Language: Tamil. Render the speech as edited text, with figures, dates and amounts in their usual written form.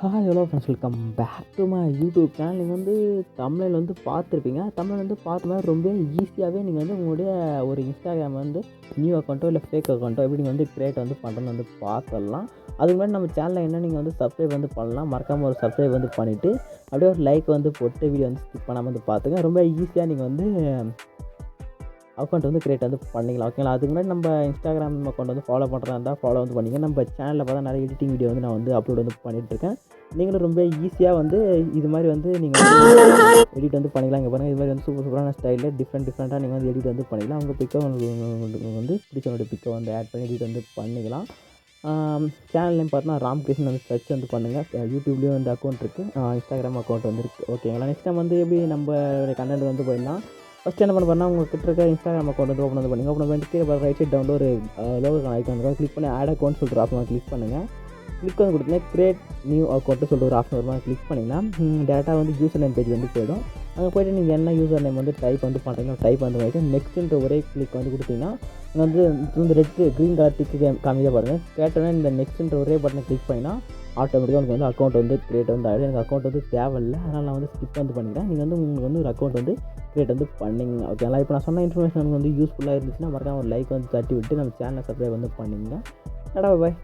Hi hello friends, welcome back to my YouTube channel. நீங்கள் வந்து தமிழில் வந்து பார்த்துருப்பீங்க. தமிழ் வந்து பார்த்த மாதிரி ரொம்ப ஈஸியாகவே நீங்கள் வந்து உங்களுடைய ஒரு இன்ஸ்டாகிராம் வந்து நியூ அக்கௌண்ட்டோ இல்லை ஃபேக் அக்கௌண்ட்டோ எப்படி நீங்கள் வந்து க்ரியேட் வந்து பண்ணுறேன்னு வந்து பார்த்துடலாம். அதுக்கு முன்னாடி நம்ம சேனலில் என்ன நீங்கள் வந்து சப்ஸ்கிரைப் வந்து பண்ணலாம். மறக்காமல் ஒரு சப்ஸ்கிரைப் வந்து பண்ணிவிட்டு அப்படியே ஒரு லைக் வந்து போட்டு வீடியோ வந்து ஸ்கிப் பண்ணாமல் வந்து பார்த்துங்க. ரொம்ப ஈஸியாக நீங்கள் வந்து அக்கௌண்ட் வந்து க்ரியேட் வந்து பண்ணிக்கலாம். ஓகேங்களா? அதுக்கு முன்னாடி நம்ம இன்ஸ்டாகிராம் அக்கௌண்ட் வந்து ஃபாலோ பண்ணுறதா இருந்தால் ஃபாலோ வந்து பண்ணிங்க. நம்ம சேனலில் பார்த்தா நிறைய எடிட்டிங் வீடியோ வந்து நான் வந்து அப்லோட் வந்து பண்ணிகிட்ருக்கேன். நீங்களும் ரொம்ப ஈஸியாக வந்து இது மாதிரி வந்து நீங்கள் வந்து எடிட் வந்து பண்ணிக்கலாம். இங்கே பாருங்கள், இது மாதிரி வந்து சூப்பரான ஸ்டைலில் டிஃப்ரெண்ட்டாக நீங்கள் வந்து எடிட் வந்து பண்ணிக்கலாம். உங்கள் பிக்கை உங்களுக்கு வந்து பிடிச்சவங்களுடைய பிக்கை வந்து ஆட் பண்ணி எடிட் வந்து பண்ணிக்கலாம். சேனல் நேம் பார்த்தீங்கன்னா ராம்கிருஷ்ணன் வந்து சர்ச் வந்து பண்ணுங்கள். யூடியூப்லேயும் வந்து அக்கௌண்ட் இருக்குது, இன்ஸ்டாகிராம் அக்கௌண்ட் வந்து இருக்குது. ஓகேங்களா? நெக்ஸ்ட் டைம் வந்து எப்படி நம்ம கண்டென்ட் வந்து போயிடலாம். ஃபஸ்ட்டு என்ன பண்ண உங்கள் கிட்ட இருக்க இன்ஸ்டாகிராம் அக்கௌண்ட் வந்து ஓப்பன் வந்து பண்ணிங்க. ஓப்பன் பண்ணிட்டு கீழே ரைட் சைட் டவுனில் ஒரு லோகோ ஐக்கான் இருக்கும். கிளிக் பண்ணி ஆட் அக்கௌண்ட் சொல்லிட்டு ஆப்ஷன் கிளிக் பண்ணுங்கள். கிளிக் வந்து கொடுத்தீங்கன்னா கிரியேட் நியூ அக்கௌண்ட்டு சொல்லிட்டு ஒரு ஆப்ஷன் வருமா, கிளிக் பண்ணிங்கன்னா டேரெக்டாக வந்து யூசர் நேம் பேஜ் வந்து போயிடும். அங்கே போய்ட்டு நீங்கள் என்ன யூசர் நேம் வந்து டைப் வந்து பண்ணுறீங்களோ டைப் வந்து பண்ணிவிட்டு நெக்ஸ்ட்டுன்ற ஒரே கிளிக் வந்து கொடுத்தீங்கன்னா வந்து ரெட் க்ரீன் கலர் டிக்கு காமிக்க பாருங்கள். கேட்டோன்னே இந்த நெக்ஸ்ட்டுன்ற ஒரே பட்டனை கிளிக் பண்ணிங்கன்னா ஆட்டோமேட்டிக்காக உங்களுக்கு வந்து அக்கௌண்ட் வந்து க்ரியேட் வந்து ஆகிடும். எனக்கு அக்கௌண்ட் வந்து தேவையில்லை, அதனால் நான் வந்து ஸ்கிப் வந்து பண்ணிக்கிறேன். நீங்கள் வந்து உங்களுக்கு வந்து ஒரு அக்கௌண்ட் வந்து க்ரியேட் வந்து பண்ணிங்க. ஓகேங்களா? இப்போ நான் சொன்ன இன்ஃபர்மேஷன் வந்து யூஸ்ஃபுல்லாக இருந்துச்சுன்னா மறக்காம ஒரு லைக் வந்து தட்டி விட்டு நம்ம சேனலை சப்ஸ்கிரைப் வந்து பண்ணிங்க. பாய்.